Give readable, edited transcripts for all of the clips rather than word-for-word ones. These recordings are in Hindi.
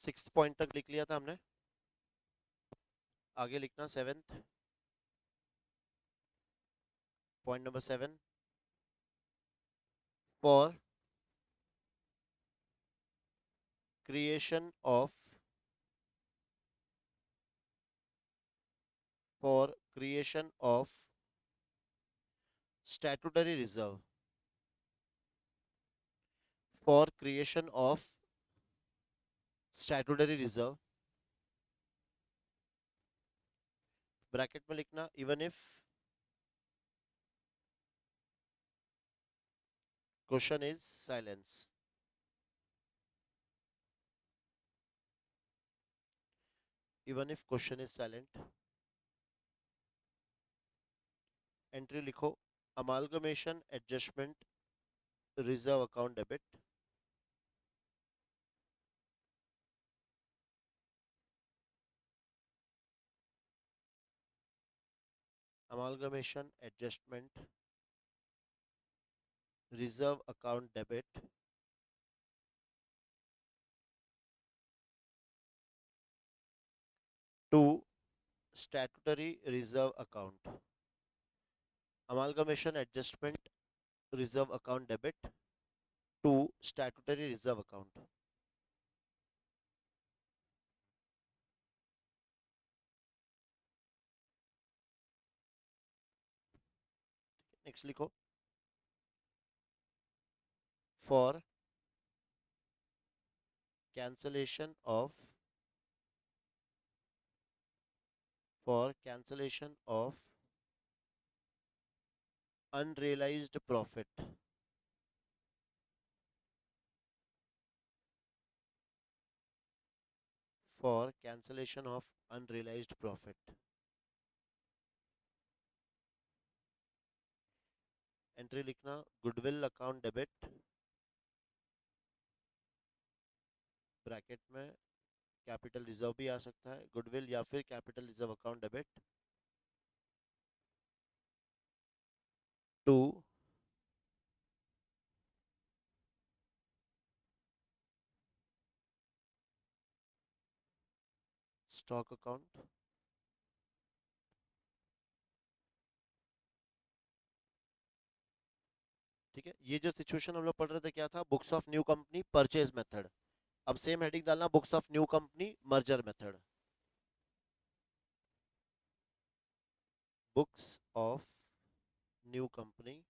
6th पॉइंट तक लिख लिया था हमने, आगे लिखना 7th point number 7। For creation of for creation of statutory reserve for creation of statutory reserve bracket में लिखना even if question is silence. Even if question is silent. Entry लिखो amalgamation adjustment reserve account debit. Amalgamation adjustment reserve account debit to statutory reserve account. Amalgamation adjustment reserve account debit to statutory reserve account. Next लिखो for cancellation of for cancellation of unrealized profit for cancellation of unrealized profit। Entry लिखना गुडविल अकाउंट डेबिट ब्रैकेट में कैपिटल रिजर्व भी आ सकता है, गुडविल या फिर capital reserve account debit to stock account. ठीक है, ये जो सिचुएशन हम लोग पढ़ रहे थे क्या था, books of new company purchase method. अब सेम हेडिंग डालना books of new company merger method. Books of new company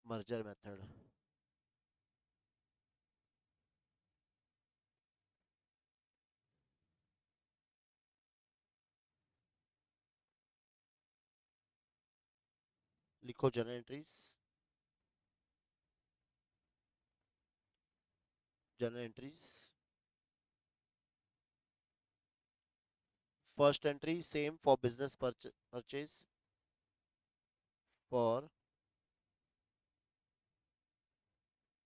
merger method. लिखो journal entries. Journal entries first entry same for business purchase for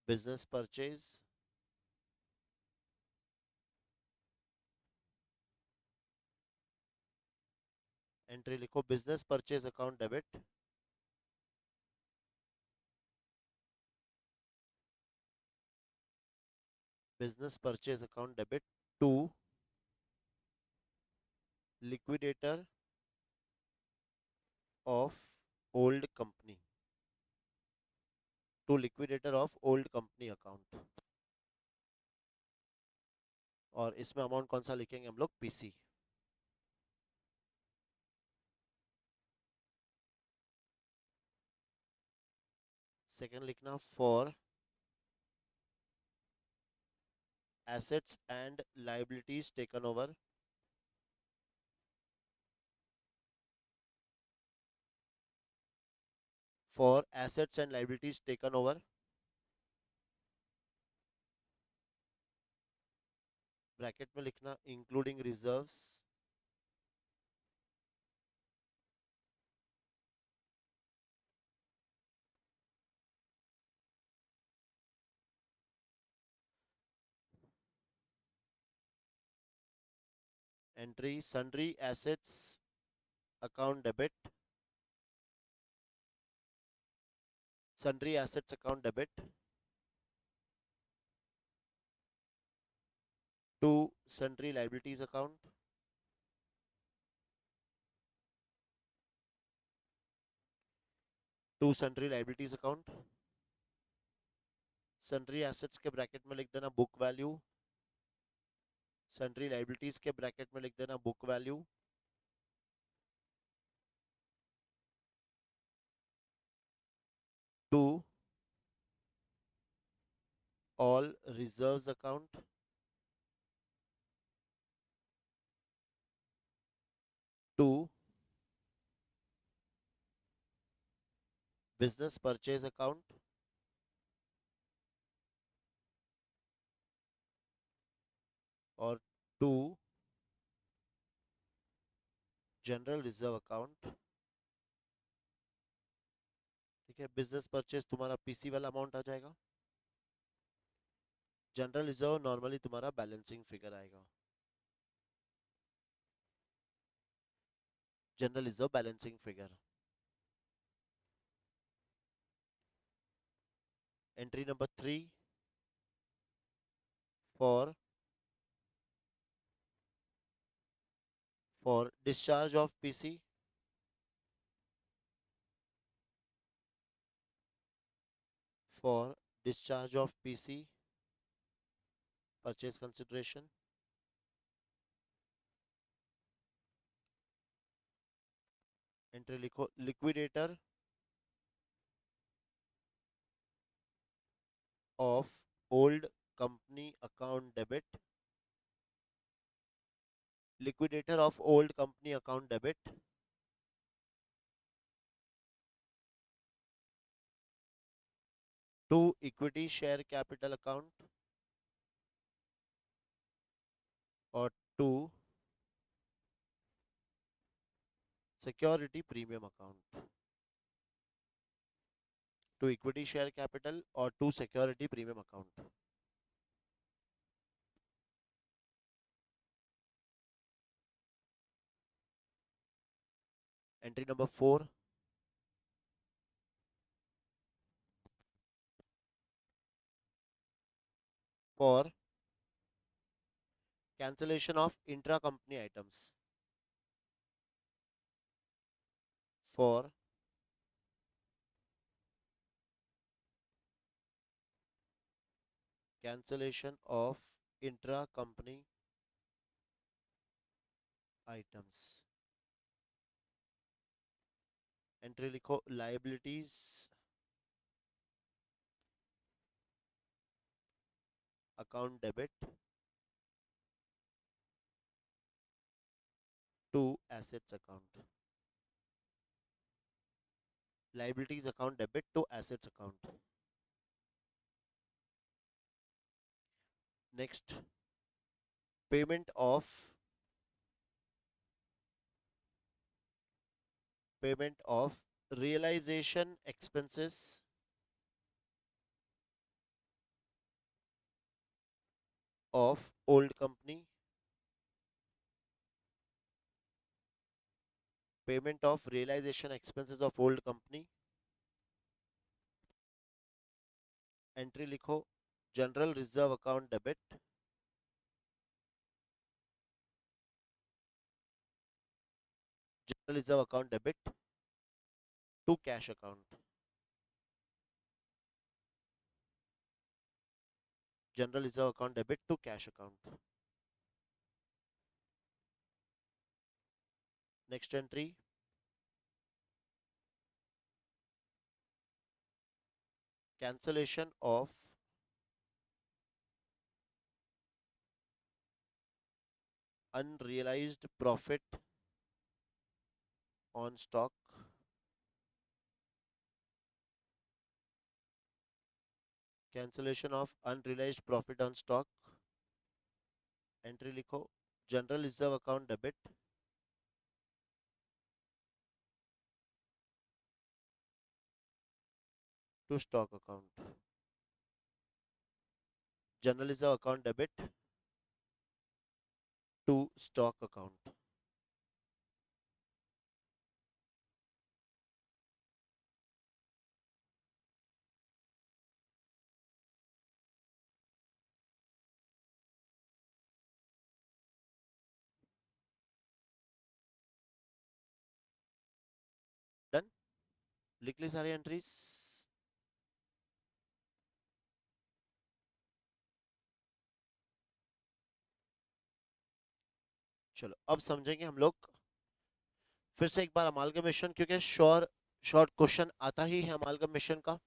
business purchase entry लिखो business purchase account debit business purchase account debit to liquidator of old company to liquidator of old company account. और इसमें अमाउंट कौन सा लिखेंगे हम लोग, पीसी। सेकंड लिखना for assets and liabilities taken over for assets and liabilities taken over bracket में लिखना including reserves entry sundry assets account debit sundry assets account debit to sundry liabilities account, to sundry liabilities account, sundry assets के ब्रैकेट में लिख देना बुक वैल्यू, sundry liabilities के ब्रैकेट में लिख देना book value, to all reserves account, to business purchase account, और to जनरल रिजर्व अकाउंट। ठीक है, बिजनेस परचेज तुम्हारा पीसी वाला अमाउंट आ जाएगा, जनरल रिजर्व नॉर्मली तुम्हारा बैलेंसिंग फिगर आएगा, general reserve balancing figure. Entry number 3 for discharge of PC, for discharge of PC purchase consideration, entry लिखो liquidator of old company account debit, liquidator of old company account debit to equity share capital account or to security premium account, to equity share capital or to security premium account. Entry number 4 for cancellation of intra-company items, for cancellation of intra-company items. Entry लिखो liabilities account debit to assets account, liabilities account debit to assets account. Next, payment of realization expenses of old company, payment of realization expenses of old company, entry लिखो general reserve account debit general reserve account debit to cash account, general reserve account debit to cash account. Next entry cancellation of unrealized profit on stock, cancellation of unrealized profit on stock, entry लिखो general reserve account debit to stock account, general reserve account debit to stock account. लिख ली सारी एंट्रीज? चलो अब समझेंगे हम लोग फिर से एक बार अमाल्गमेशन, क्योंकि शॉर्ट क्वेश्चन आता ही है अमाल्गमेशन का।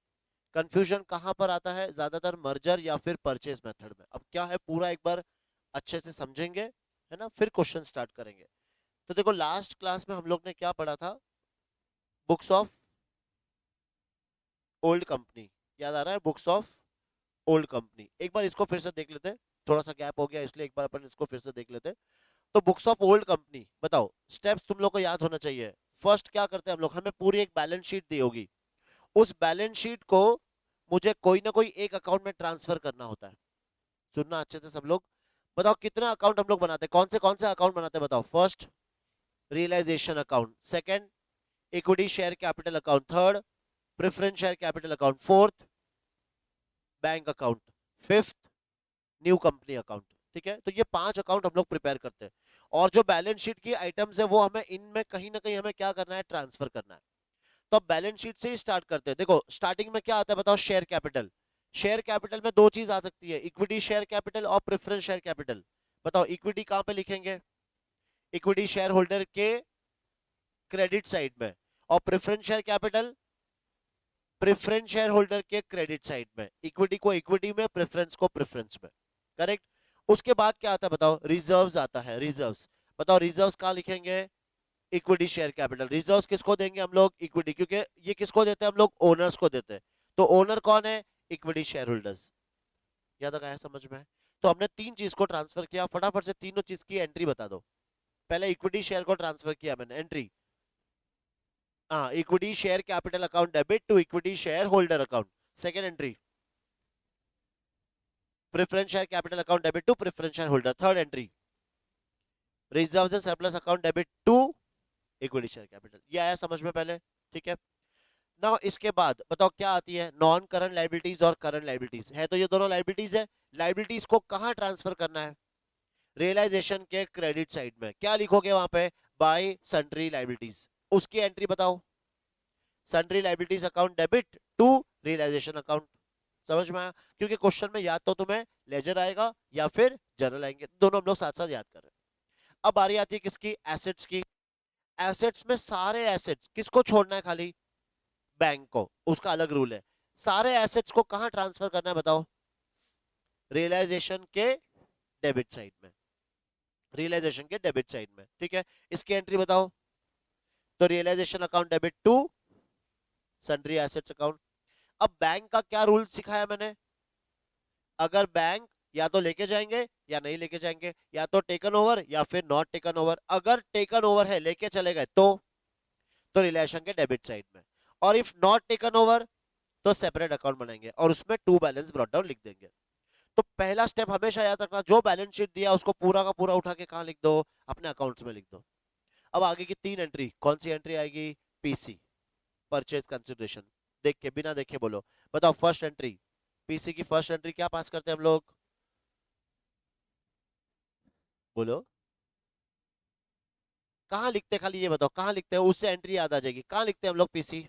कंफ्यूजन कहां पर आता है ज्यादातर? मर्जर या फिर परचेज मेथड में। अब क्या है, पूरा एक बार अच्छे से समझेंगे, है ना, फिर क्वेश्चन स्टार्ट करेंगे। तो देखो लास्ट क्लास में हम लोग ने क्या पढ़ा था? बुक्स ऑफ ओल्ड कंपनी, याद आ रहा है? बुक्स ऑफ ओल्ड कंपनी, एक बार इसको फिर से देख लेते हैं। थोड़ा सा गैप हो गया इसलिए एक बार अपन इसको फिर से देख लेते हैं। तो बुक्स ऑफ ओल्ड कंपनी, बताओ स्टेप्स तुम लोग को याद होना चाहिए। फर्स्ट क्या करते हैं हम लोग? हमें पूरी एक बैलेंस शीट दी होगी, उस बैलेंस शीट को मुझे कोई ना कोई एक अकाउंट में ट्रांसफर करना होता है। सुनना अच्छे से सब लोग। बताओ कितना अकाउंट हम लोग बनाते हैं? कौन से अकाउंट बनाते हैं बताओ? First, realisation account. Second, equity share capital account. Third, preference share capital account. Fourth, bank account. Fifth, new company account. ठीक है, तो ये 5 अकाउंट हम लोग प्रिपेयर करते हैं। और जो बैलेंस शीट की आइटम्स है वो हमें इनमें कहीं ना कहीं हमें क्या करना है? ट्रांसफर करना है। तो अब बैलेंस शीट से ही स्टार्ट करते हैं। देखो स्टार्टिंग में क्या आता है बताओ? Share capital. शेयर कैपिटल में दो चीज आ सकती है, इक्विटी शेयर कैपिटल और प्रेफरेंस शेयर कैपिटल। बताओ इक्विटी कहां पे लिखेंगे? इक्विटी शेयर होल्डर के क्रेडिट साइड में। और preference share capital preference share holder के क्रेडिट साइड में। इक्विटी को इक्विटी में, प्रेफरेंस को प्रेफरेंस में। करेक्ट। उसके बाद क्या आता है बताओ? रिजर्व्स आता है। रिजर्व्स, बताओ रिजर्व्स कहां लिखेंगे? Equity share capital. रिजर्व्स किसको देंगे हम लोग? इक्विटी, क्योंकि ये किसको देते हैं हम लोग? ओनर्स को देते हैं। तो ओनर कौन है? Equity share holders. याद आया? समझ में? तो हमने तीन चीज को ट्रांसफर किया, फटाफट से तीनों चीज की एंट्री बता दो। पहले इक्विटी शेयर को ट्रांसफर किया मैंने, एंट्री। हाँ, equity share capital account debit to equity share holder account. Second entry, preference share capital account debit to preference share holder. Third entry, reserves and surplus account debit to equity share capital. ये आया समझ में पहले? ठीक है ना। इसके बाद बताओ क्या आती है? नॉन करंट लाइबिलिटीज और करंट लाइबिलिटीज है, तो ये दोनों लाइबिलिटीज है। लाइबिलिटीज को कहां ट्रांसफर करना है? रियलाइजेशन के क्रेडिट साइड में। क्या लिखोगे वहां पे? By sundry liabilities. उसकी एंट्री बताओ? Sundry liabilities account debit to realization account. समझ में आया? क्योंकि क्वेश्चन में या तो तुम्हें लेजर आएगा या फिर जर्नल आएंगे, दोनों हम लोग साथ साथ याद कर रहे हैं। अब बारी आती है किसकी? एसेट्स की। एसेट्स में सारे एसेट्स किसको छोड़ना है? खाली बैंक को, उसका अलग रूल है। सारे एसेट्स को कहां ट्रांसफर करना है बताओ? रियलाइजेशन के डेबिट साइड में। रियलाइजेशन के डेबिट साइड में, ठीक है। इसकी एंट्री बताओ? तो realization account debit to sundry assets account. अब बैंक का क्या रूल सिखाया मैंने? अगर बैंक या तो लेके जाएंगे या नहीं लेके जाएंगे, या तो टेकन ओवर या फिर नॉट टेकन ओवर। अगर टेकन ओवर है, लेके चले गए, तो रिलेशन के डेबिट साइड में। और इफ नॉट टेकन ओवर तो सेपरेट अकाउंट बनाएंगे और उसमें टू बैलेंस ब्रॉट डाउन लिख देंगे। तो पहला स्टेप हमेशा याद रखना, जो बैलेंस शीट दिया उसको पूरा का पूरा उठा के कहां लिख दो? अपने अकाउंट्स में लिख दो। अब आगे की तीन एंट्री, कौन सी एंट्री आएगी? PC, purchase consideration. देख के, बिना देखे बोलो। बताओ फर्स्ट एंट्री, पीसी की फर्स्ट एंट्री क्या पास करते हैं हम लोग? बोलो कहां लिखते हैं? खाली ये बताओ कहां लिखते हैं, उससे एंट्री याद आ जाएगी। कहां लिखते हैं हम लोग पीसी?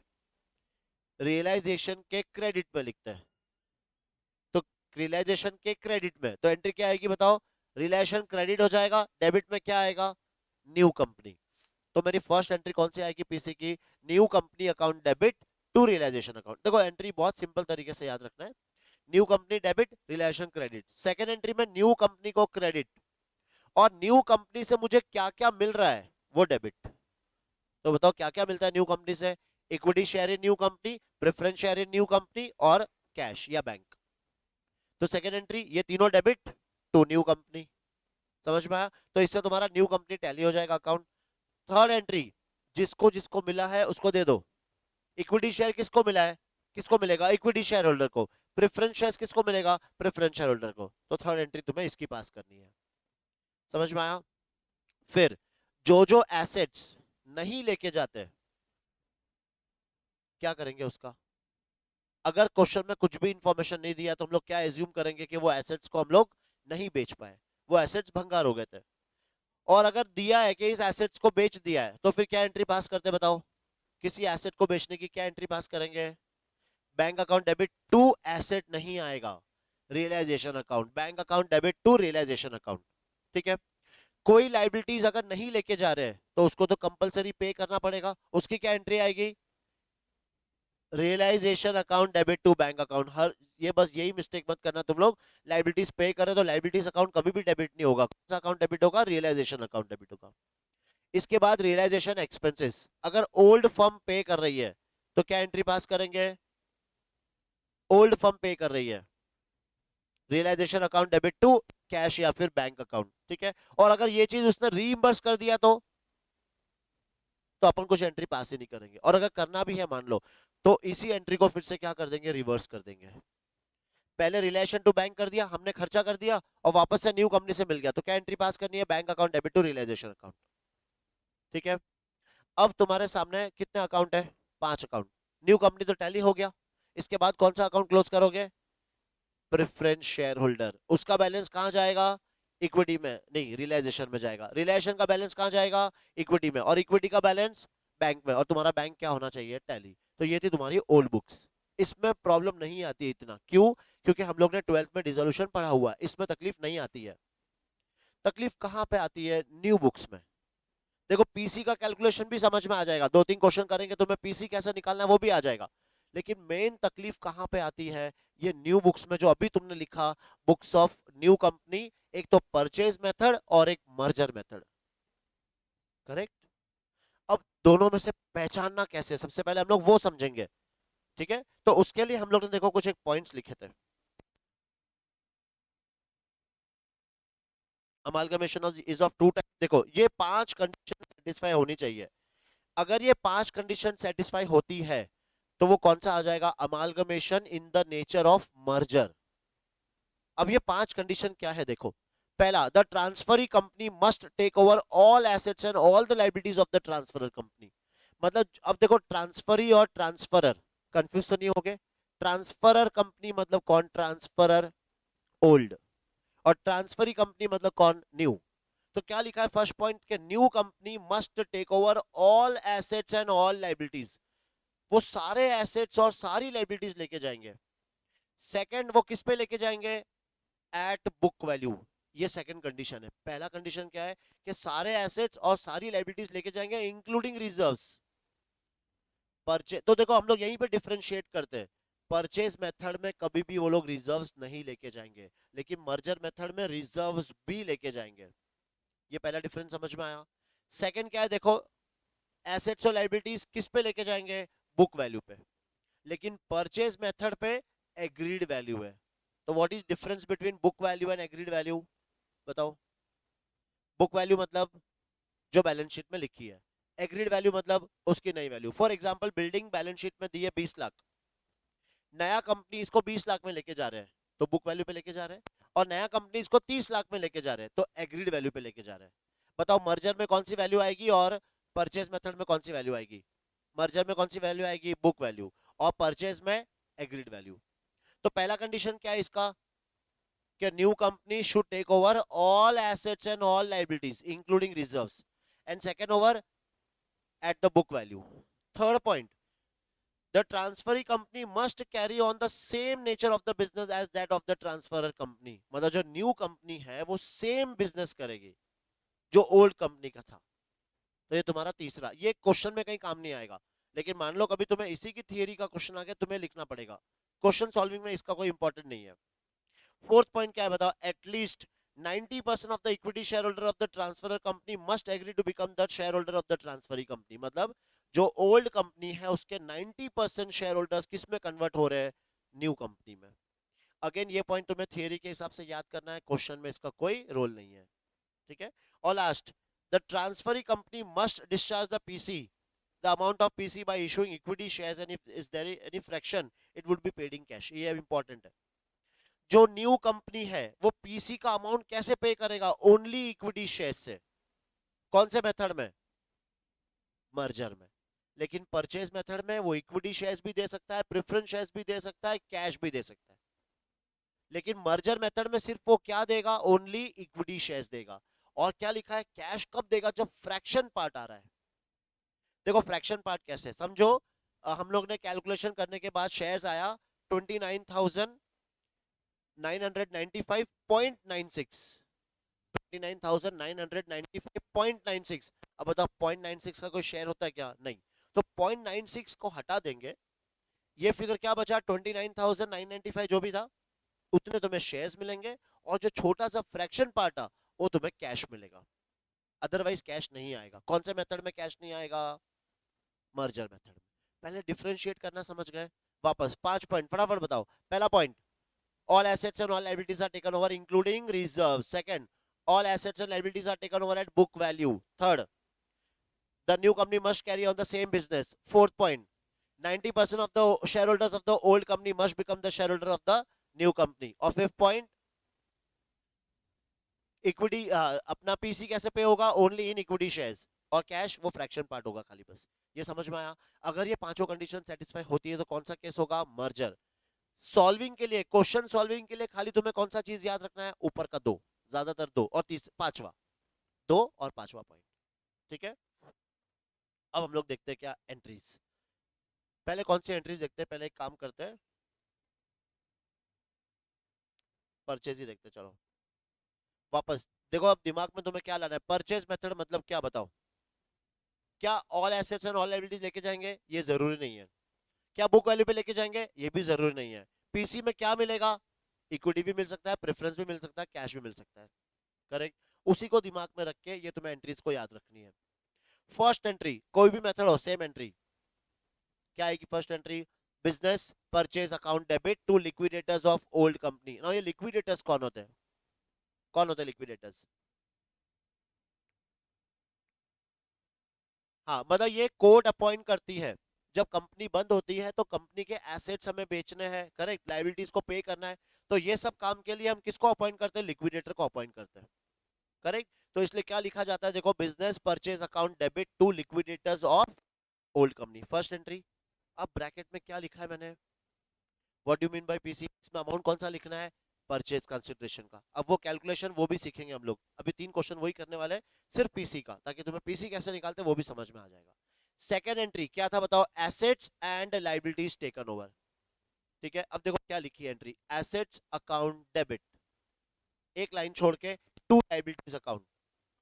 रियलाइजेशन के क्रेडिट में लिखते हैं। तो रियलाइजेशन के क्रेडिट में तो एंट्री क्या आएगी बताओ? रियलाइजेशन क्रेडिट हो जाएगा, डेबिट में क्या आएगा? New company. तो मेरी फर्स्ट एंट्री कौन सी आएगी पीसी की? New company account debit to realization account. देखो एंट्री बहुत सिंपल तरीके से याद रखना है। New company debit, realization credit. Second entry में न्यू कंपनी को क्रेडिट, और न्यू कंपनी से मुझे क्या क्या मिल रहा है वो डेबिट। तो बताओ क्या क्या मिलता है न्यू कंपनी से? Equity share in new company, preference share in new company और कैश या बैंक। तो सेकंड एंट्री ये तीनों डेबिट टू न्यू कंपनी। समझ में आया? तो इससे तुम्हारा न्यू कंपनी टैली हो जाएगा अकाउंट। थर्ड एंट्री, जिसको जिसको मिला है उसको दे दो। इक्विटी शेयर किसको मिला है? किसको मिलेगा? इक्विटी शेयर होल्डर को। प्रेफरेंस शेयर किसको मिलेगा? प्रेफरेंस शेयर होल्डर को। तो थर्ड एंट्री तुम्हें इसकी पास करनी है। समझ में आया? फिर जो जो एसेट्स नहीं लेके जाते, क्या करेंगे उसका? अगर क्वेश्चन में कुछ भी इंफॉर्मेशन नहीं दिया तो हम लोग क्या एज्यूम करेंगे? कि वो एसेट्स को हम लोग नहीं बेच पाए, वो एसेट्स भंगार हो गए थे। और अगर दिया है कि इस एसेट्स को बेच दिया है, तो फिर क्या एंट्री पास करते बताओ? किसी एसेट को बेचने की क्या एंट्री पास करेंगे? Bank account debit to asset नहीं आएगा, realization account, bank account debit to realization account. ठीक है। कोई लाइबिलिटीज अगर नहीं लेके जा रहे हैं तो उसको तो कंपलसरी पे करना पड़ेगा, उसकी क्या एंट्री आएगी? Realisation account debit to bank account. हर ये बस यही मिस्टेक मत करना तुम लोग, लाइबिलिटीज पे करे तो लाइबिलिटीज अकाउंट कभी भी डेबिट नहीं होगा। कौन सा अकाउंट डेबिट होगा? रियलाइजेशन अकाउंट डेबिट होगा। इसके बाद रियलाइजेशन एक्सपेंसेस, अगर ओल्ड फर्म पे कर रही है तो क्या एंट्री पास करेंगे? ओल्ड फर्म पे कर रही है, realization account debit to cash या फिर बैंक अकाउंट। ठीक है। और अगर ये चीज उसने रीइंबर्स कर दिया तो अपन कुछ एंट्री पास ही नहीं करेंगे, और अगर करना भी है मान लो तो इसी एंट्री को फिर से क्या कर देंगे? रिवर्स कर देंगे। पहले रिलेशन टू बैंक कर दिया हमने, खर्चा कर दिया और वापस से न्यू कंपनी से मिल गया, तो क्या एंट्री पास करनी है? Bank account debit to realization account. ठीक है। अब तुम्हारे सामने कितने अकाउंट है? 5 अकाउंट। न्यू कंपनी तो टैली हो गया, इसके बाद कौन सा अकाउंट क्लोज करोगे? Preference share holder. उसका बैलेंस कहां जाएगा? इक्विटी में नहीं, रियलाइजेशन में जाएगा। रियलाइजेशन का बैलेंस कहां जाएगा? इक्विटी में, और इक्विटी का बैलेंस बैंक में, और तुम्हारा बैंक क्या होना चाहिए? टैली। तो ये थी तुम्हारी ओल्ड बुक्स। इसमें प्रॉब्लम नहीं आती इतना, क्यों? क्योंकि हम लोग ने 12th में डिसोल्यूशन पढ़ा हुआ है, इसमें तकलीफ नहीं आती है। तकलीफ कहां पे आती है? न्यू बुक्स में। देखो पीसी का कैलकुलेशन भी समझ में आ जाएगा, 2-3 क्वेश्चन करेंगे तो मैं पीसी कैसे निकालना है वो भी आ जाएगा, लेकिन मेन तकलीफ कहां पे आती है? ये न्यू बुक्स में जो अभी तुमने लिखा, बुक्स ऑफ न्यू कंपनी, एक तो परचेज मेथड और एक मर्जर मेथड। करेक्ट। अब दोनों में से पहचानना कैसे, सबसे पहले हम लोग वो समझेंगे। ठीक है। तो उसके लिए हम लोग ने देखो कुछ एक पॉइंट्स लिखे थे। Amalgamation is of two type. देखो ये 5 कंडीशन सेटिस्फाई होनी चाहिए। अगर ये 5 कंडीशन सेटिस्फाई होती है तो वो कौन सा आ जाएगा? Amalgamation in the nature of merger. अब ये 5 कंडीशन क्या है देखो। पहला, the transferee company must take over all assets and all the liabilities of the transferor company. मतलब अब देखो ट्रांसफरी और ट्रांसफरर कंफ्यूज तो नहीं हो गए? ट्रांसफरर कंपनी मतलब कौन? ट्रांसफरर ओल्ड, और ट्रांसफरी कंपनी मतलब कौन? न्यू। तो क्या लिखा है फर्स्ट पॉइंट के? New company must take over all assets and all liabilities. वो सारे एसेट्स और सारी लाइबिलिटीज लेके जाएंगे। सेकंड, वो किस पे लेके जाएंगे? At book value. ये सेकंड कंडीशन है। पहला कंडीशन क्या है? कि सारे एसेट्स और सारी लाइबिलिटीज लेके जाएंगे इंक्लूडिंग रिजर्व्स। परचेज तो देखो हम लोग यहीं पे डिफरेंशिएट करते हैं। परचेज मेथड में कभी भी वो लोग रिजर्व्स नहीं लेके जाएंगे, लेकिन मर्जर मेथड में रिजर्व्स भी लेके जाएंगे। ये पहला डिफरेंस समझ में आया। सेकंड क्या है देखो, एसेट्स और लाइबिलिटीज किस पे लेके जाएंगे? बुक वैल्यू पे। लेकिन परचेज मेथड पे एग्रीड वैल्यू है। तो what is difference between book value and agreed value? बताओ। बुक वैल्यू मतलब जो बैलेंस शीट में लिखी है, एग्रीड वैल्यू मतलब उसकी नई value. For example building balance sheet में दी है 20 लाख, नया कंपनी इसको 20 लाख में लेके जा रहे हैं तो बुक वैल्यू पे लेके जा रहे हैं, और नया कंपनी इसको 30 लाख में लेके जा रहे हैं तो एग्रीड वैल्यू पे लेके जा रहे हैं। बताओ मर्जर में कौन सी वैल्यू आएगी और परचेज मेथड में कौन सी वैल्यू आएगी? मर्जर में कौन सी वैल्यू आएगी? Book value. और परचेज में एग्रीड वैल्यू। तो पहला कंडीशन क्या है इसका? कि new company should take over all assets and all liabilities including reserves, and second over at the book value. Third point, the transferee company must carry on the same nature of the business as that of the transferor company। मतलब जो न्यू कंपनी है वो सेम बिजनेस करेगी जो ओल्ड कंपनी का था। तो ये तुम्हारा तीसरा, ये क्वेश्चन में कहीं काम नहीं आएगा, लेकिन मान लो कभी तुम्हें इसी की थियरी का क्वेश्चन आ गया, तुम्हें लिखना पड़ेगा। क्वेश्चन सॉल्विंग में इसका कोई इंपॉर्टेंट नहीं है। फोर्थ पॉइंट क्या है बताओ? At least 90% of the equity shareholder of the transferor company must agree to become the shareholder of the transferee company। मतलब जो ओल्ड कंपनी है उसके 90% शेयर होल्डर्स किस में कन्वर्ट हो रहे हैं? न्यू कंपनी में। अगेन ये पॉइंट तुम्हें थियरी के हिसाब से याद करना है, क्वेश्चन में इसका कोई रोल नहीं है। ठीक है। और last, the transferee company must discharge the PC, the amount of PC by issuing equity shares, and if is there any fraction it would be paid in cash. ये इंपॉर्टेंट है। जो न्यू कंपनी है वो पीसी का अमाउंट कैसे पे करेगा? ओनली इक्विटी शेयर से। कौन से मेथड में? मर्जर में। लेकिन परचेज मेथड में वो इक्विटी शेयर्स भी दे सकता है, प्रेफरेंस शेयर्स भी दे सकता है, कैश भी दे सकता है। लेकिन मर्जर मेथड में सिर्फ वो क्या देगा? ओनली इक्विटी शेयर्स देगा। और क्या लिखा है? कैश कब देगा? जब फ्रैक्शन पार्ट आ रहा है। देखो फ्रैक्शन पार्ट कैसे समझो, हम लोग ने कैलकुलेशन करने के बाद शेयर्स आया 29,995.96, 29,995.96। अब बताओ 0.96 का कोई शेयर होता है क्या? नहीं। तो 0.96 को हटा देंगे, ये फिगर क्या बचा? 29,995 जो भी था उतने तुम्हें शेयर्स मिलेंगे, और जो छोटा सा फ्रैक्शन पार्ट था वो तुम्हें कैश मिलेगा। अदरवाइज कैश नहीं आएगा। कौन से मेथड में कैश नहीं आएगा? मर्जर मेथड में। पहले डिफरेंशिएट करना समझ गए? वापस 5 पॉइंट फटाफट बताओ। पहला point, all assets and all liabilities are taken over including reserves. Second, all assets and liabilities are taken over at book value. Third, the new company must carry on the same business. Fourth point, 90% of the shareholders of the old company must become the shareholder of the new company. और fifth point, इक्विटी अपना पीसी कैसे पे होगा? ओनली इन इक्विटी शेयर्स, और कैश वो फ्रैक्शन पार्ट होगा खाली। बस ये समझ में आया? अगर ये पांचों कंडीशन सेटिस्फाई होती है तो कौन सा केस होगा? मर्जर। सॉल्विंग के लिए, क्वेश्चन सॉल्विंग के लिए खाली तुम्हें कौन सा चीज याद रखना है? ऊपर का दो, ज्यादातर दो, और पांचवा, दो और पांचवा पॉइंट। ठीक है, अब हम लोग देखते हैं क्या एंट्रीज। पहले कौन सी एंट्रीज देखते हैं? पहले एक काम करते हैं, परचेज ही देखते हैं। चलो वापस देखो, अब दिमाग में तुम्हें क्या लाना है? परचेज मेथड मतलब क्या बताओ? क्या all assets and all liabilities लेके जाएंगे? ये जरूरी नहीं है। क्या बुक वैल्यू पे लेके जाएंगे? ये भी जरूरी नहीं है। पीसी में क्या मिलेगा? इक्विटी भी मिल सकता है, प्रेफरेंस भी मिल सकता है, कैश भी मिल सकता है। करेक्ट। उसी को दिमाग में रख के ये तुम्हें एंट्रीज को याद रखनी है। फर्स्ट एंट्री, कोई भी मेथड हो, सेम एंट्री क्या आएगी? First entry, business purchase account debit to liquidators of old company. Now ये लिक्विडेटर्स कौन होते हैं? कौन होते हैं लिक्विडेटर्स? हाँ, मतलब ये कोर्ट अपॉइंट करती है। जब कंपनी बंद होती है तो कंपनी के एसेट्स हमें बेचने हैं, करेक्ट, लायबिलिटीज को पे करना है, तो ये सब काम के लिए हम किसको अपॉइंट करते हैं? लिक्विडेटर को अपॉइंट करते हैं। करेक्ट। तो इसलिए क्या लिखा जाता है? देखो, business purchase account debit to liquidators of old company, first entry. अब ब्रैकेट में क्या लिखा है मैंने? What do mean by PC? इसमें अमाउंट कौन सा लिखना है? परचेज कंसिडरेशन का। अब वो कैलकुलेशन वो भी सीखेंगे हम लोग, अभी 3 क्वेश्चन वही करने वाले हैं, सिर्फ पीसी का, ताकि तुम्हें पीसी कैसे निकालते हैं वो भी समझ में आ जाएगा। सेकेंड एंट्री क्या था बताओ? Assets and liabilities taken over. ठीक है, अब देखो क्या लिखी है एंट्री? एसेट्स अकाउंट डेबिट, एक लाइन छोड़ के, टू लाइबिलिटीज अकाउंट,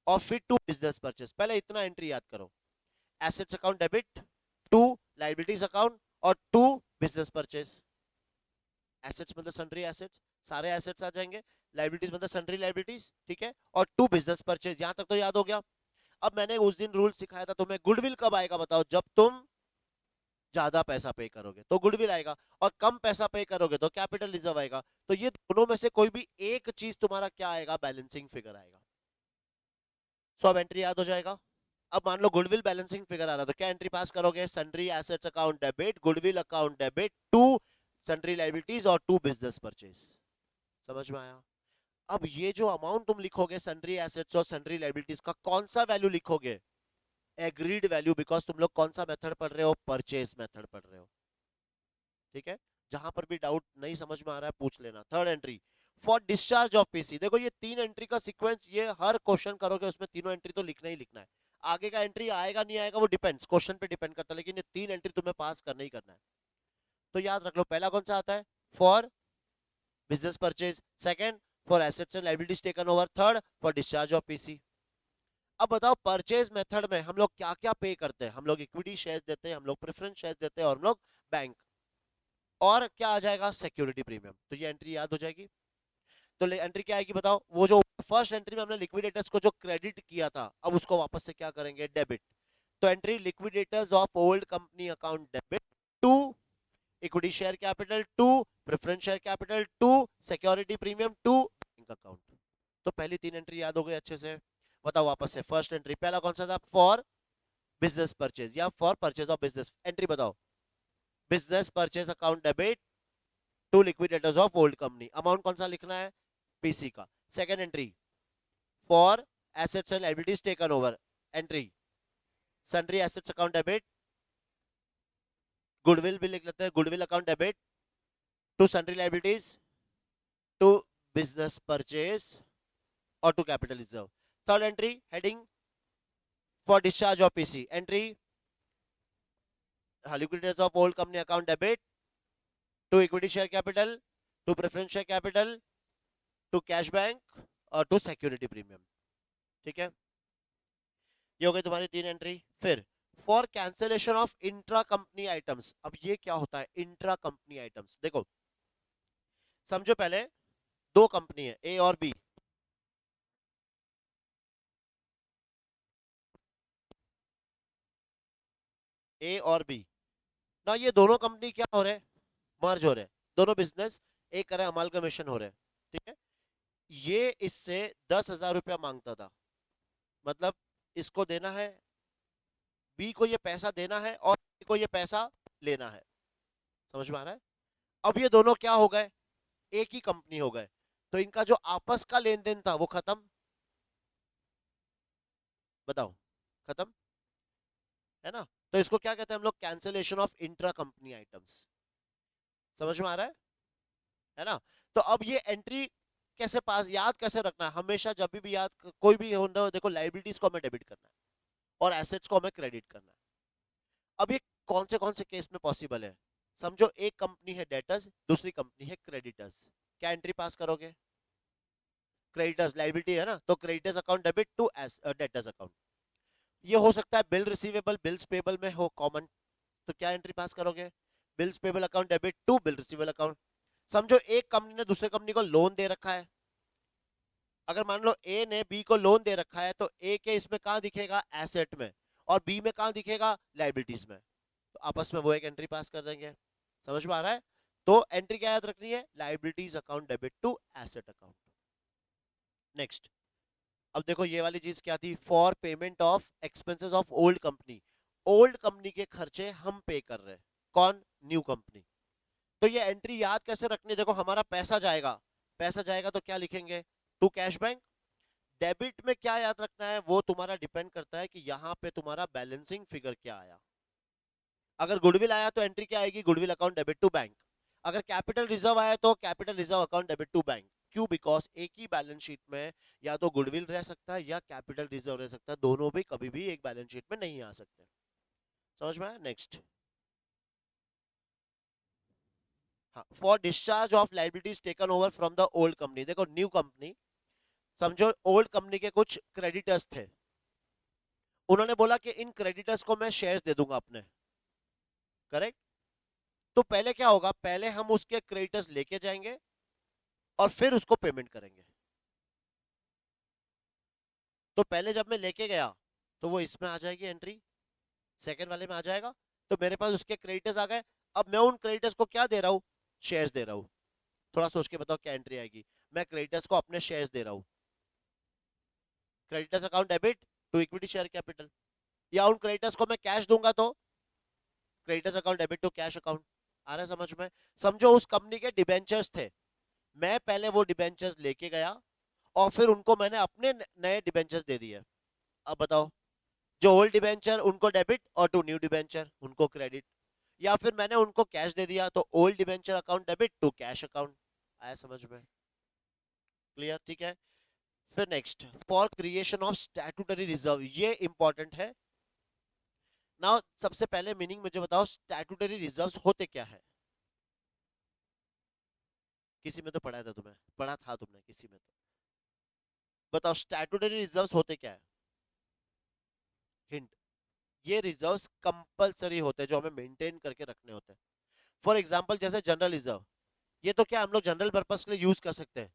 और फिर टू बिजनेस परचेज। पहले इतना एंट्री याद करो, assets account debit, to liabilities account, और टू बिजनेस परचेज। एसेट्स मतलब सन्ड्री एसेट्स, सारे एसेट्स आ जाएंगे। लाइबिलिटीज मतलब सन्ड्री लाइबिलिटीज, ठीक है, और टू बिजनेस परचेज। यहां तक तो याद हो गया। अब मैंने उस दिन रूल सिखाया था तुम्हें, गुडविल कब आएगा बताओ? जब तुम ज्यादा पैसा पे करोगे तो गुडविल आएगा, और कम पैसा पे करोगे तो कैपिटल रिजर्व आएगा। तो ये दोनों में से कोई भी एक चीज तुम्हारा क्या आएगा? बैलेंसिंग फिगर आएगा। सो अब एंट्री याद हो जाएगा। अब मान लो गुडविल बैलेंसिंग फिगर आ रहा, तो क्या एंट्री पास करोगे? Sundry assets account debit, goodwill account debit, to sundry liabilities और टू बिजनेस परचेज। समझ में आया? अब ये जो अमाउंट तुम लिखोगे सन्ड्री एसेट्स और सन्ड्री लाइबिलिटीज का, कौन सा वैल्यू लिखोगे? एग्रीड वैल्यू, बिकॉज तुम लोग कौन सा मेथड पढ़ रहे हो? परचेज मेथड पढ़ रहे हो। ठीक है, जहां पर भी डाउट नहीं समझ में आ रहा है पूछ लेना। Third entry, for discharge of PC. देखो ये 3 एंट्री का सीक्वेंस, ये हर क्वेश्चन करोगे उसमें तीनों एंट्री तो लिखना ही लिखना है। आगे का एंट्री आएगा नहीं आएगा वो डिपेंड्स, क्वेश्चन पे डिपेंड करता है, लेकिन ये 3 एंट्री तुम्हें पास करना ही करना है। तो याद रख लो, पहला कौन सा आता है? For business purchase, second for assets and liabilities taken over, third for discharge of PC. अब बताओ, परचेज मेथड में हम लोग क्या क्या पे करते हैं? हम लोग इक्विटी शेयर्स देते हैं, हम लोग प्रेफरेंस शेयर्स देते हैं, और हम लोग बैंक, और क्या आ जाएगा? Security premium. तो ये एंट्री याद हो जाएगी। तो एंट्री क्या आएगी बताओ? वो जो फर्स्ट एंट्री में हमने लिक्विडेटर्स को जो क्रेडिट किया था, अब उसको वापस से क्या करेंगे? डेबिट। तो entry, liquidators of old company account debit to equity share capital, to preference share capital, to security premium, to bank account. तो पहली 3 एंट्री याद हो गई अच्छे से। बताओ वापस से, फर्स्ट एंट्री पहला कौन सा था? फॉर बिजनेस परचेज या for purchase of business. Entry बताओ, business purchase account debit to liquidators of old company. Amount कौन सा लिखना है? पीसी का। Second entry, for assets and liabilities taken over. Entry, sundry assets account debit, goodwill भी लिख लेते हैं, goodwill account debit to sundry liabilities, to business purchase, और to capital reserve. Third entry, heading for discharge of PC. Entry, liquidity of old company account debit to equity share capital, to preference share capital, to cash bank और टू सिक्योरिटी प्रीमियम। ठीक है, ये हो गई तुम्हारी 3 एंट्री। फिर for cancellation of intra company items, अब ये क्या होता है इंट्रा कंपनी आइटम्स? देखो समझो पहले दो कंपनी है ए और बी, ए और बी ना, ये दोनों कंपनी क्या हो रहे, मर्ज हो रहे, दोनों बिजनेस एक करे अमालगमेशन हो रहे। ठीक है, ये इससे 10,000 रुपया मांगता था, मतलब इसको देना है, बी को ये पैसा देना है और ए को ये पैसा लेना है। समझ में आ रहा है? अब ये दोनों क्या हो गए, एक ही कंपनी हो गए, तो इनका जो आपस का लेन देन था वो खत्म। बताओ, खत्म है ना? तो इसको क्या कहते हैं हम लोग, cancellation of intra company items. समझ में आ रहा है ना? तो अब ये एंट्री कैसे पास, याद कैसे रखना है हमेशा, जब भी याद कोई भी होता है, देखो लाइबिलिटीज को हमें डेबिट करना है और एसेट्स को हमें क्रेडिट करना है। अब ये कौन से केस में पॉसिबल है? समझो एक कंपनी है डेटर्स, दूसरी कंपनी है क्रेडिटर्स, क्या एंट्री पास करोगे? क्रेडिटर्स लाइबिलिटी है ना, तो creditors account debit to debtors account. ये हो सकता है बिल रिसीवेबल बिल्स पेबल में हो कॉमन, तो क्या एंट्री पास करोगे? Bills payable account debit to bill receivable account. समझो एक कंपनी ने दूसरे कंपनी को लोन दे रखा है, अगर मान लो ए ने बी को लोन दे रखा है, तो ए के इसमें कहां दिखेगा, एसेट में, और बी में कहां दिखेगा, लाइबिलिटीज में, तो आपस में वो एक एंट्री पास कर देंगे। समझ में आ रहा है? तो एंट्री क्या याद रखनी है, liabilities account debit to asset account. Next, अब देखो ये वाली चीज क्या थी, for payment of expenses of old company, old company के खर्चे हम पे कर रहे हैं, कौन, न्यू कंपनी। तो ये एंट्री याद कैसे रखनी, देखो हमारा पैसा जाएगा, पैसा जाएगा तो क्या लिखेंगे, टू कैश बैंक। डेबिट में क्या याद रखना है, वो तुम्हारा डिपेंड करता है कि यहाँ पे तुम्हारा बैलेंसिंग फिगर क्या आया। अगर गुडविल आया तो एंट्री क्या आएगी, goodwill account debit to bank. अगर कैपिटल रिजर्व आया तो capital reserve account debit to bank. क्यों? बिकॉज एक ही बैलेंस शीट में या तो गुडविल रह सकता है या कैपिटल रिजर्व रह सकता है, दोनों भी कभी भी एक बैलेंस शीट में नहीं आ सकते। समझ में आया? नेक्स्ट, हाँ, for discharge of liabilities taken over from the old company, देखो न्यू कंपनी, समझो ओल्ड कंपनी के कुछ क्रेडिटर्स थे, उन्होंने बोला कि इन क्रेडिटर्स को मैं शेयर्स दे दूंगा अपने, करेक्ट? तो पहले क्या होगा, पहले हम उसके क्रेडिटर्स लेके जाएंगे और फिर उसको पेमेंट करेंगे। तो पहले जब मैं लेके गया तो वो इसमें आ जाएगी एंट्री, सेकंड वाले में आ जाएगा, तो मेरे पास उसके क्रेडिटर्स आ गए। अब मैं उन क्रेडिटर्स को क्या दे रहा हूँ, शेयर्स दे रहा हूँ। थोड़ा सोच के बताओ क्या एंट्री आएगी, मैं क्रेडिटर्स को अपने शेयर्स दे रहा हूँ, creditors account debit to equity share capital. या उन क्रेडिटर्स को मैं कैश दूंगा तो creditors account debit to cash account. आ रहा है समझ में? समझो उस कंपनी के डिबेंचर्स थे, मैं पहले वो डिबेंचर्स लेके गया और फिर उनको मैंने अपने नए डिबेंचर्स दे दिए। अब बताओ, जो ओल्ड डिबेंचर उनको डेबिट और टू न्यू डिबेंचर उनको क्रेडिट, या फिर मैंने उनको कैश दे दिया तो old debenture account debit to cash account. आया समझ में? क्लियर? ठीक है। फिर next, for creation of statutory reserve, ये इंपॉर्टेंट है। नाउ सबसे पहले मीनिंग मुझे बताओ, स्टैट्यूटरी रिजर्व्स होते क्या है? किसी में तो पढ़ा था तुम्हें, पढ़ा था तुमने किसी में तो, बताओ स्टैट्यूटरी रिजर्व्स होते क्या है? हिंट, ये रिजर्व्स कंपलसरी होते हैं जो हमें मेंटेन करके रखने होते हैं। फॉर एग्जांपल जैसे जनरल रिजर्व, ये तो क्या हम लोग जनरल पर्पस के लिए यूज कर सकते हैं,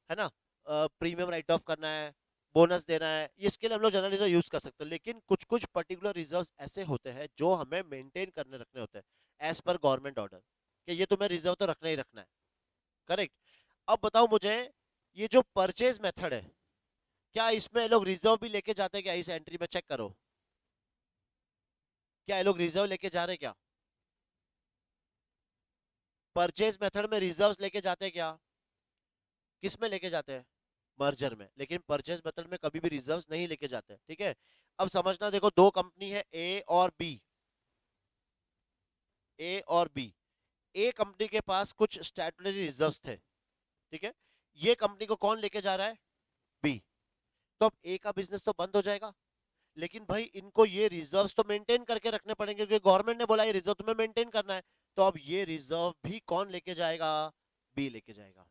है ना? प्रीमियम राइट ऑफ करना है, बोनस देना है, इसके लिए हम लोग जनरल रिजर्व यूज कर सकते हैं। लेकिन कुछ कुछ पर्टिकुलर रिजर्व्स ऐसे होते हैं जो हमें मेंटेन करने रखने होते हैं एज पर गवर्नमेंट ऑर्डर, कि ये तुम्हें रिजर्व तो रखना ही रखना है, करेक्ट? अब बताओ मुझे, ये जो परचेज मेथड है, क्या इसमें ये लोग रिजर्व भी लेके जाते हैं क्या? इस एंट्री में चेक करो, क्या ये लोग रिजर्व लेके जा रहे हैं क्या? परचेज मेथड में रिजर्व्स लेके जाते हैं क्या? किस में लेके जाते हैं? मर्जर में। लेकिन परचेज मेथड में कभी भी रिजर्व्स नहीं लेके जाते, ठीक है? अब समझना, देखो दो कंपनी है ए और बी, ए और बी, ए कंपनी के पास कुछ स्टैट्यूटरी रिजर्व्स थे, ठीक है? ये कंपनी को कौन लेके जा रहा है? बी। तो अब ए का बिजनेस तो बंद हो जाएगा, लेकिन भाई इनको ये रिजर्व्स तो मेंटेन करके रखने पड़ेंगे, क्योंकि गवर्नमेंट ने बोला ये रिजर्व तुम्हें मेंटेन करना है। तो अब ये रिजर्व भी कौन लेके जाएगा? बी लेके जाएगा।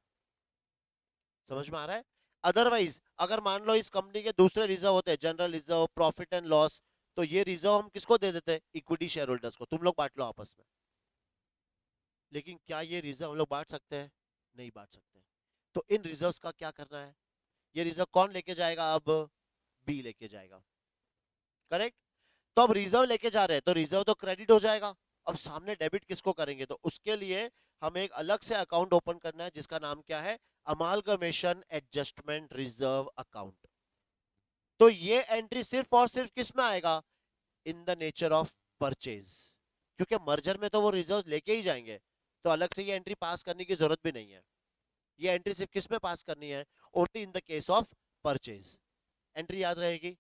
समझ में आ रहा है? अदरवाइज अगर मान लो इस कंपनी के दूसरे रिजर्व होते हैं, general reserve, profit and loss, तो ये रिजर्व हम किसको दे देते? इक्विटी शेयर होल्डर्स को, तुम लोग बांट लो आपस में। लेकिन क्या ये रिजर्व हम लोग बांट सकते हैं? नहीं बांट सकते। तो इन रिजर्व्स का क्या करना है? ये रिजर्व कौन लेके जाएगा? अब बी लेके जाएगा। करेक्ट। तो अब रिजर्व लेके जा रहे हैं तो रिजर्व तो क्रेडिट हो जाएगा। अब सामने डेबिट किसको करेंगे? तो उसके लिए हमें एक अलग से अकाउंट ओपन करना है जिसका नाम क्या है? Amalgamation adjustment reserve account. तो ये एंट्री सिर्फ और सिर्फ किस में आएगा? इन द नेचर ऑफ परचेज। क्योंकि मर्जर में तो वो रिजर्व लेके ही जाएंगे, तो अलग से ये एंट्री पास करने की जरूरत भी नहीं है। ये एंट्री सिर्फ किस में पास करनी है? Only in the case of purchase. Entry याद रहेगी।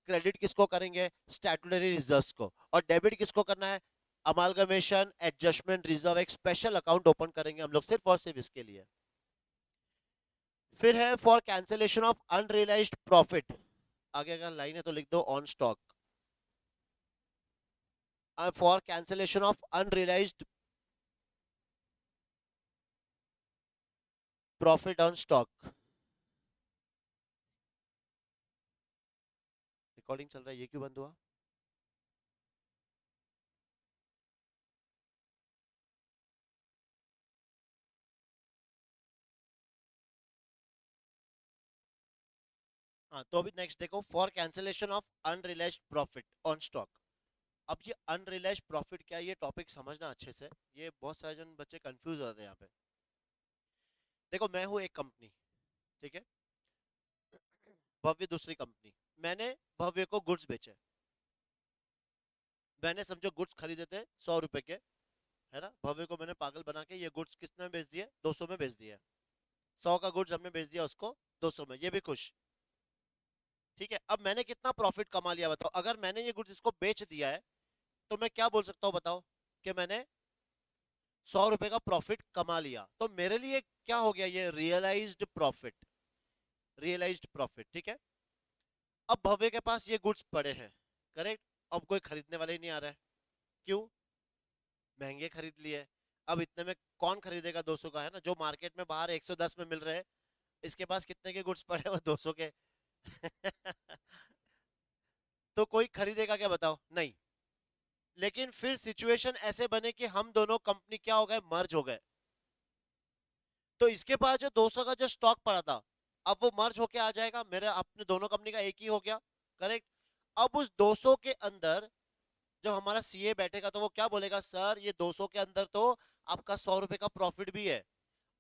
क्रेडिट किसको करेंगे? स्टैट्यूटरी रिजर्व्स को। और डेबिट किसको करना है? Amalgamation adjustment reserve. एक स्पेशल अकाउंट ओपन करेंगे हम लोग सिर्फ और सिर्फ इसके लिए। फिर है for cancellation of unrealized profit. आगे अगर लाइन है तो लिख दो on stock. For cancellation of unrealized profit on stock. Recording चल रहा है, ये क्यों बंद हुआ? हाँ, तो अभी नेक्स्ट देखो, for cancellation of unrealized profit on stock. अब ये अनरियलाइज्ड प्रॉफिट क्या है, ये टॉपिक समझना अच्छे से। ये बहुत सारे जन बच्चे कंफ्यूज हो जाते हैं यहाँ पे। देखो मैं हूँ एक कंपनी, ठीक है, भव्य दूसरी कंपनी। मैंने भव्य को गुड्स बेचे। मैंने समझो गुड्स खरीदे थे 100 रुपए के, है ना। भव्य को मैंने पागल बना के ये गुड्स कितने में बेच दिए? 200 में बेच दिए। 100 का गुड्स हमने बेच दिया उसको 200 में, ये भी खुश। ठीक है, अब मैंने कितना प्रॉफिट कमा लिया बताओ? अगर मैंने ये गुड्स इसको बेच दिया है तो मैं क्या बोल सकता हूँ बताओ? कि मैंने 100 रुपए का प्रॉफिट कमा लिया। तो मेरे लिए क्या हो गया? ये रियलाइज्ड प्रॉफिट। रियलाइज्ड प्रॉफिट, ठीक है। अब भव्य के पास ये गुड्स पड़े हैं, करेक्ट। अब कोई खरीदने वाले ही नहीं आ रहा है। क्यों? महंगे खरीद लिए। अब इतने में कौन खरीदेगा 200 का, है ना? जो मार्केट में बाहर 110 में मिल रहे हैं, इसके पास कितने के गुड्स पड़े हैं? वो 200 के। तो कोई खरीदेगा क्या बताओ? नहीं। लेकिन फिर सिचुएशन ऐसे बने कि हम दोनों कंपनी क्या हो गए? मर्ज हो गए। तो इसके पास जो 200 का जो स्टॉक पड़ा था, अब वो मर्ज होके आ जाएगा, मेरे अपने दोनों कंपनी का एक ही हो गया। करेक्ट। अब उस 200 के अंदर जब हमारा सीए बैठेगा तो वो क्या बोलेगा? सर ये 200 के अंदर तो आपका 100 रुपए का प्रॉफिट भी है,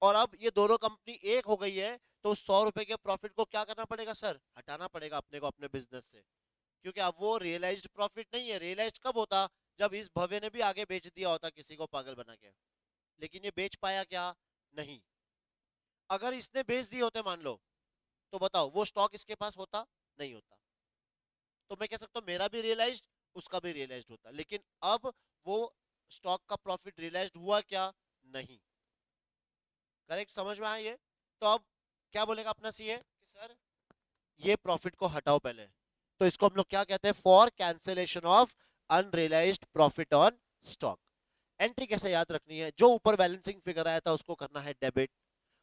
और अब ये दोनों कंपनी एक हो गई है, तो 100 रुपए के प्रॉफिट को क्या करना पड़ेगा सर? हटाना पड़ेगा अपने को अपने बिजनेस से। क्योंकि अब वो रियलाइज्ड प्रॉफिट नहीं है। रियलाइज्ड कब होता? जब इस भव्य ने भी आगे बेच दिया होता किसी को पागल बना के। लेकिन ये बेच पाया क्या? नहीं। अगर इसने बेच दिए होते मान लो, तो बताओ वो स्टॉक इसके पास होता? नहीं होता। तो मैं कह सकता हूँ मेरा भी रियलाइज्ड, उसका भी रियलाइज्ड होता। लेकिन अब वो स्टॉक का प्रॉफिट रियलाइज्ड हुआ क्या? नहीं। करेक्ट, समझ में आया ये? तो अब क्या बोलेगा अपना सीए कि सर ये प्रॉफिट को हटाओ पहले। तो इसको हम लोग क्या कहते हैं? For cancellation of unrealized profit on stock. Entry कैसे याद रखनी है? जो ऊपर बैलेंसिंग फिगर आया था उसको करना है डेबिट,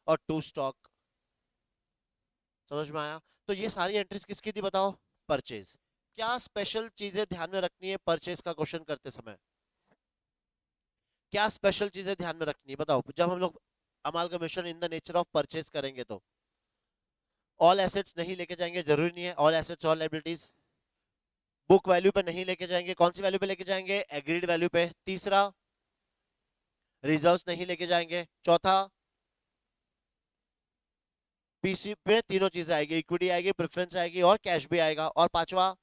और टू स्टॉक। समझ में आया? तो ये सारी एंट्रीज किसकी थी बताओ? परचेज। क्या स्पेशल चीजें ध्यान में रखनी है परचेज का क्वेश्चन करते समय? क्या स्पेशल चीजें ध्यान में रखनी है बताओ जब हम लोग amalgamation in the nature of purchase करेंगे? तो ऑल एसेट्स नहीं लेके जाएंगे, जरूरी नहीं है all assets all liabilities. Book value पे नहीं लेके जाएंगे, कौन सी वैल्यू पे लेके जाएंगे? एग्रीड वैल्यू पे। तीसरा, रिजर्व्स नहीं लेके जाएंगे। चौथा, पीसी पे तीनों चीजें आएगी, इक्विटी आएगी, प्रेफरेंस आएगी, और कैश भी आएगा। और पांचवा,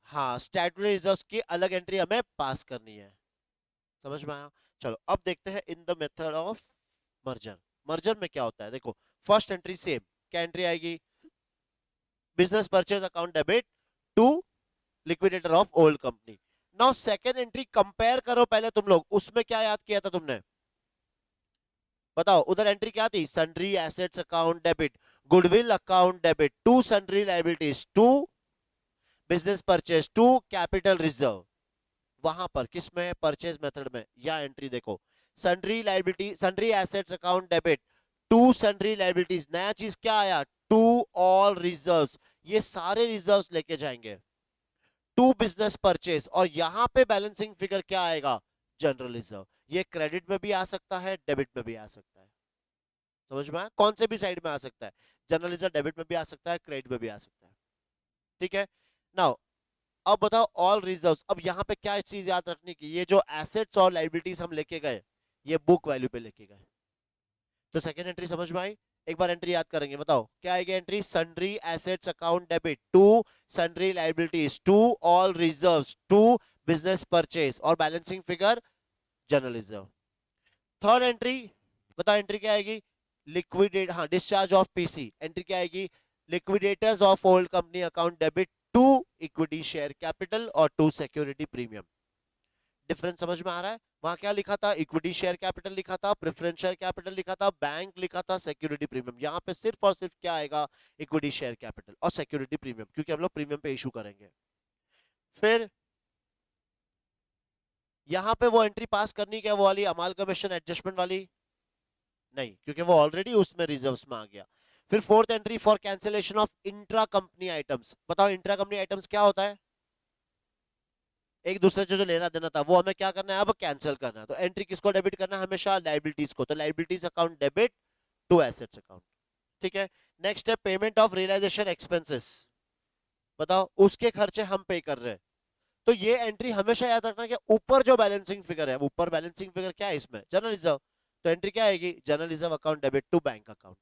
हाँ, स्टैट्यूटरी रिजर्व्स की अलग एंट्री हमें पास करनी है। समझ में आया? चलो अब देखते हैं in the method of merger. Merger में क्या होता है देखो। फर्स्ट एंट्री सेम, क्या एंट्री आएगी? Business purchase account debit to liquidator of old company. Now second entry compare करो पहले तुम लोग, उसमें क्या याद किया था तुमने? बताओ उधर एंट्री क्या थी? Sundry assets account debit, goodwill account debit, to sundry liabilities to business purchase to capital reserve, वहां पर किस में, परचेज मेथड में, या एंट्री देखो, sundry liability, sundry assets account debit to sundry liabilities, नया चीज क्या आया, टू ऑल रिजर्व्स, ये सारे रिजर्व्स लेके जाएंगे टू बिजनेस परचेज, और यहां पे बैलेंसिंग फिगर क्या आएगा, जनरल रिजर्व। ये क्रेडिट में भी आ सकता है, डेबिट में भी आ सकता है, समझ में आया, कौन से भी साइड में आ सकता है, जनरल रिजर्व डेबिट में भी आ सकता है, क्रेडिट में भी आ सकता है, ठीक है। नाउ अब बताओ ऑल रिजर्व्स, अब यहां पे क्या चीज याद रखने की, ये जो एसेट्स और लाइबिलिटीज हम लेके गए, ये बुक वैल्यू पे लेके गए, तो सेकेंड एंट्री समझ में आई। एक बार एंट्री याद करेंगे, बताओ क्या आएगी entry, sundry assets account debit to sundry liabilities to all reserves to business purchase, और balancing figure general reserve. Third entry, बताओ एंट्री क्या आएगी, लिक्विडेट, हाँ डिस्चार्ज ऑफ पीसी, एंट्री क्या आएगी, liquidators of old company account debit to equity share capital और टू सिक्योरिटी प्रीमियम। डिफरेंस समझ में आ रहा है, वहां क्या लिखा था, इक्विटी शेयर कैपिटल लिखा था, प्रेफरेंस शेयर कैपिटल लिखा था, बैंक लिखा था, सिक्योरिटी प्रीमियम, यहां पे सिर्फ और सिर्फ क्या आएगा, इक्विटी शेयर कैपिटल और सिक्योरिटी प्रीमियम, क्योंकि हम लोग प्रीमियम पे इशू करेंगे। फिर यहां पे वो एंट्री पास करनी क्या, वो वाली अमालगमेशन एडजस्टमेंट वाली, नहीं, क्योंकि वो ऑलरेडी उसमें रिजर्व्स में आ गया। फिर fourth entry for cancellation of intra company items, बताओ इंट्रा कंपनी आइटम्स क्या होता है, एक दूसरे से जो लेना देना था वो हमें क्या करना है, अब कैंसिल करना है, तो एंट्री किसको डेबिट करना है, हमेशा लाइबिलिटीज को, तो liabilities account debit to assets account, ठीक है। नेक्स्ट है पेमेंट ऑफ रियलाइजेशन एक्सपेंसेस, बताओ उसके खर्चे हम पे कर रहे हैं, तो ये एंट्री हमेशा याद रखना कि ऊपर जो बैलेंसिंग फिगर है, ऊपर बैलेंसिंग फिगर क्या है इसमें, जनरल रिजर्व, तो एंट्री क्या आएगी, general reserve account debit to bank account,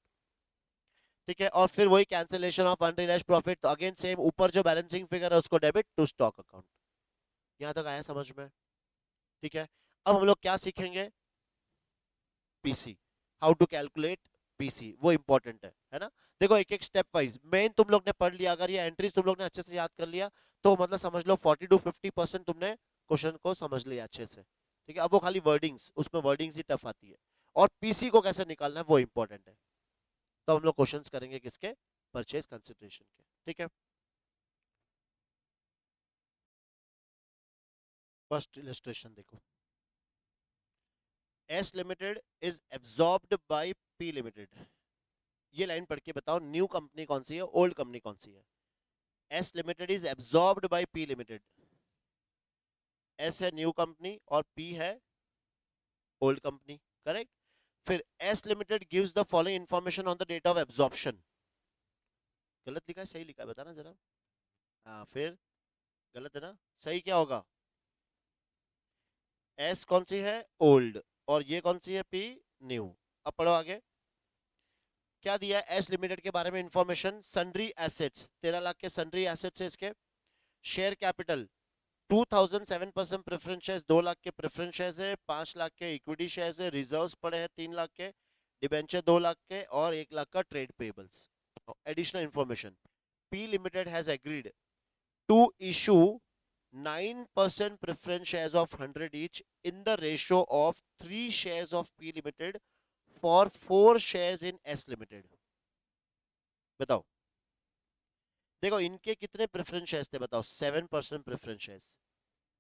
ठीक है। और फिर वही कैंसिलेशन ऑफ अनरियलाइज्ड प्रॉफिट, तो अगेन सेम ऊपर जो बैलेंसिंग फिगर है उसको डेबिट टू स्टॉक अकाउंट। यहां तक आया समझ में, ठीक है। अब हम लोग क्या सीखेंगे, PC, how to calculate PC, वो इंपॉर्टेंट है ना। देखो एक एक स्टेप वाइज, मेन तुम लोग ने पढ़ लिया, अगर ये एंट्रीज तुम लोग ने अच्छे से याद कर लिया तो मतलब समझ लो 40 to 50% तुमने क्वेश्चन को समझ लिया अच्छे से, ठीक है। अब वो खाली वर्डिंग्स, उसमें वर्डिंग्स ही टफ आती है, और पीसी को कैसे निकालना है वो इंपॉर्टेंट है। तो हम लोग क्वेश्चंस करेंगे किसके, परचेज कंसिडरेशन के, ठीक है। फर्स्ट इलस्ट्रेशन देखो, S limited is absorbed by P limited, ये लाइन पढ़ के बताओ न्यू कंपनी कौन सी है, ओल्ड कंपनी कौन सी है, S limited is absorbed by P limited, S है न्यू कंपनी और पी है ओल्ड कंपनी, करेक्ट। फिर S limited gives the following information on the date of absorption, गलत लिखा है सही लिखा है बताना जरा, हाँ फिर गलत है ना, सही क्या होगा, एस कौन सी है, ओल्ड, और ये कौन सी है, पी न्यू। अब पढ़ो आगे, क्या दिया है एस लिमिटेड के बारे में इंफॉर्मेशन, सन्ड्री एसेट्स 13 लाख के सन्ड्री एसेट्स है इसके, share capital 2007% preference shares, 2 lakh के प्रेफरेंस शेयर्स है, 5 लाख के इक्विटी शेयर्स है, रिजर्व्स पड़े हैं 3 लाख के, डिबेंचर 2 लाख के, और 1 लाख का trade payables. Additional information, P limited has agreed to issue 9% preference shares of 100 each in the ratio of 3 shares of P Limited for 4 shares in S Limited। बताओ, देखो इनके कितने प्रेफरेंस शेयर्स थे बताओ, 7% प्रेफरेंस शेयर्स,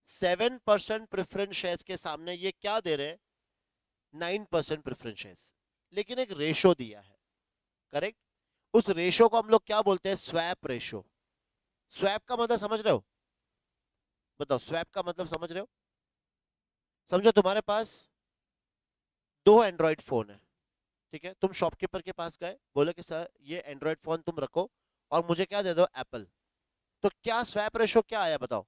7% प्रेफरेंस शेयर्स के सामने ये क्या दे रहे हैं, 9% प्रेफरेंस शेयर्स, लेकिन एक रेशो दिया है, करेक्ट। उस रेशो को हम लोग क्या बोलते हैं, स्वैप रेशो। स्वैप का मतलब समझ रहे हो, बताओ स्वैप का मतलब समझ रहे हो, समझो तुम्हारे पास 2 एंड्रॉइड फोन है, ठीक है, तुम शॉपकीपर के पास गए, बोले कि सर ये एंड्रॉइड फोन तुम रखो और मुझे क्या दे दो, एप्पल, तो क्या स्वैप रेशो क्या आया बताओ,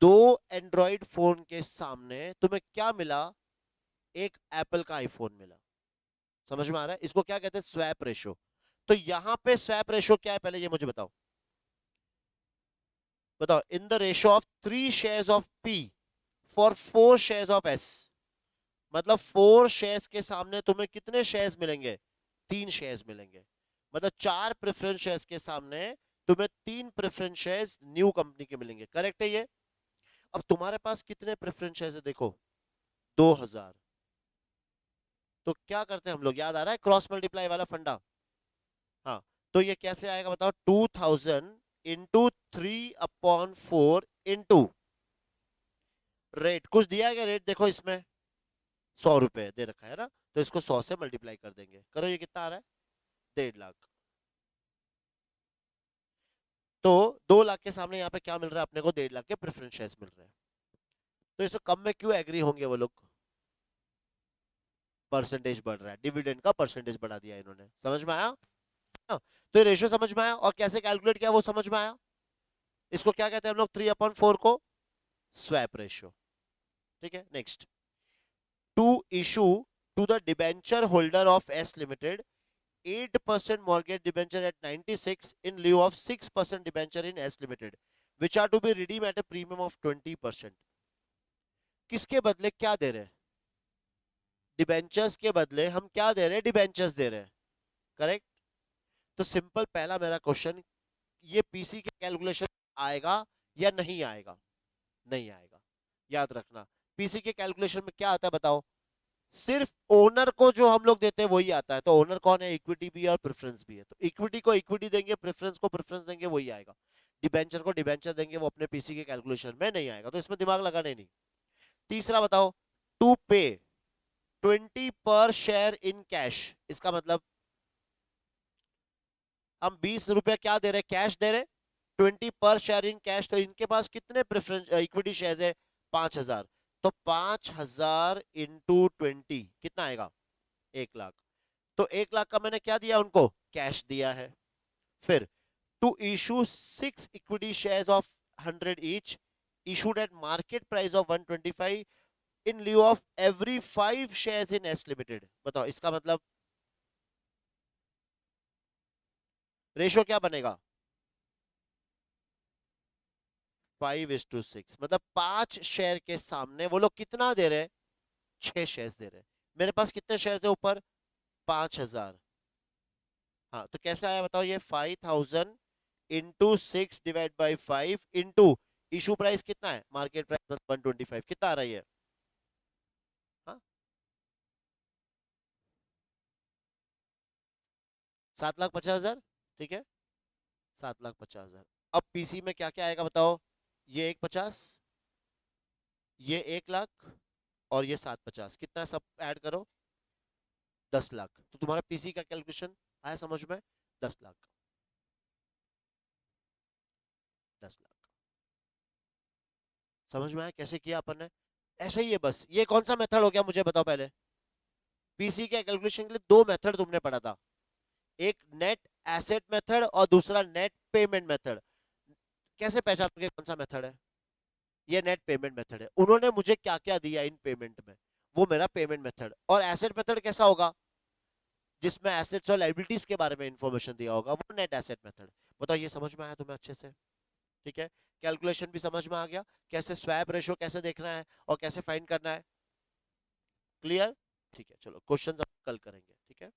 2 एंड्रॉइड फोन के सामने तुम्हें क्या मिला, एक एप्पल का आईफोन मिला, समझ में आ रहा है, इसको क्या कहते हैं, स्वैप रेशो। तो यहां पे स्वैप रेशो क्या है पहले ये मुझे बताओ, बताओ in the ratio of 3 shares of P for 4 shares of S, मतलब 4 शेयर्स के सामने तुम्हें कितने शेयर्स मिलेंगे, 3 शेयर्स मिलेंगे, मतलब 4 प्रेफरेंस शेयर्स के सामने तुम्हें 3 प्रेफरेंस शेयर्स न्यू कंपनी के मिलेंगे, करेक्ट है ये। अब तुम्हारे पास कितने प्रेफरेंस शेयर्स है देखो, 2000, तो क्या करते हैं हम लोग, याद आ रहा है क्रॉस मल्टीप्लाई वाला फंडा, हाँ, तो ये कैसे आएगा बताओ, 2000 इंटू 3/4 इंटू रेट। कुछ दिया है क्या रेट? देखो इसमें 100 रुपए दे रखा है ना, तो इसको 100 से मल्टीप्लाई कर देंगे। करो, ये कितना आ रहा है? 1.5 लाख। तो 2 लाख के सामने यहाँ पे क्या मिल रहा है अपने को? 1.5 लाख के प्रेफरेंस शेयर्स मिल रहे हैं। तो इससे कम में क्यों एग्री होंगे वो लोग? परसेंटेज बढ़ रहा है, डिविडेंड का परसेंटेज बढ़ा दिया इन्होंने। समझ में आया ना? तो ये रेशियो समझ में आया, और कैसे कैलकुलेट किया वो समझ में आया। इसको क्या कहते हैं हम लोग? 3/4 को स्वैप रेशियो। ठीक है, next. To issue to the debenture holder of S limited 8% mortgage debenture at 96 in lieu of 6% debenture in S Limited, which are to be redeemed at a premium of 20%. किसके बदले क्या दे रहे हैं? डिबेंचर्स के बदले हम क्या दे रहे हैं? डिबेंचर्स दे रहे हैं। करेक्ट। तो सिंपल पहला मेरा क्वेश्चन, ये पीसी के कैलकुलेशन आएगा या नहीं आएगा? नहीं आएगा। याद रखना, पीसी के कैलकुलेशन में क्या आता है बताओ? सिर्फ ओनर को जो हम लोग देते हैं वही आता है। तो ओनर कौन है? इक्विटी भी है और प्रेफरेंस भी है। तो इक्विटी को इक्विटी देंगे, प्रेफरेंस को प्रेफरेंस देंगे, वही आएगा। डिबेंचर को डिबेंचर देंगे, वो अपने पीसी के कैलकुलेशन में नहीं आएगा। तो इसमें दिमाग लगाने नहीं। तीसरा बताओ, टू पे 20 पर शेयर इन कैश। इसका मतलब हम 20 रुपया क्या दे रहे? कैश दे रहे। 20 पर शेयर इन कैश, तो इनके पास कितने प्रेफरेंस इक्विटी शेयर है? 5,000। तो 5,000 इंटू 20 कितना आएगा? 1 लाख। तो 1 लाख का मैंने क्या दिया उनको? कैश दिया है। फिर to issue 6 equity shares of 100 each issued at market price of 125 in lieu of every 5 shares in S Limited। बताओ इसका मतलब रेशो क्या बनेगा? 5:6। मतलब 5 शेयर के सामने वो लोग कितना दे रहे? 6 शेयर्स दे रहे। मेरे पास कितने शेयर्स है ऊपर? 5,000। हाँ, तो कैसे आया बताओ? ये 5,000 into 6 divide by 5 into issue price कितना है? Market price 125। कितना आ रहा है? हाँ, 7,50,000। ठीक है, 7,50,000। अब पीसी में क्या क्या आएगा बताओ? ये 1,50, ये 1 लाख, और ये 7,50। कितना सब ऐड करो? 10 लाख। तो तुम्हारा पीसी का कैलकुलेशन आया समझ में? 10 लाख। 10 लाख समझ में आया कैसे किया अपन ने? ऐसे ही है बस। ये कौन सा मेथड हो गया मुझे बताओ पहले? पीसी के कैलकुलेशन के लिए दो मेथड तुमने पढ़ा था, एक नेट एसेट मेथड और दूसरा नेट पेमेंट मेथड। कैसे पहचानोगे कौन सा मेथड है? ये नेट पेमेंट मेथड है। उन्होंने मुझे क्या क्या दिया इन पेमेंट में, वो मेरा पेमेंट मेथड। और एसेट मेथड कैसा होगा? जिसमें एसेट्स और लाइबिलिटीज के बारे में इंफॉर्मेशन दिया होगा, वो नेट एसेट मेथड। बताओ ये समझ में आया तुम्हें अच्छे से? ठीक है, कैलकुलेशन भी समझ में आ गया, कैसे स्वैप रेशो कैसे देखना है और कैसे फाइंड करना है। क्लियर? ठीक है, चलो क्वेश्चन कल करेंगे। ठीक है।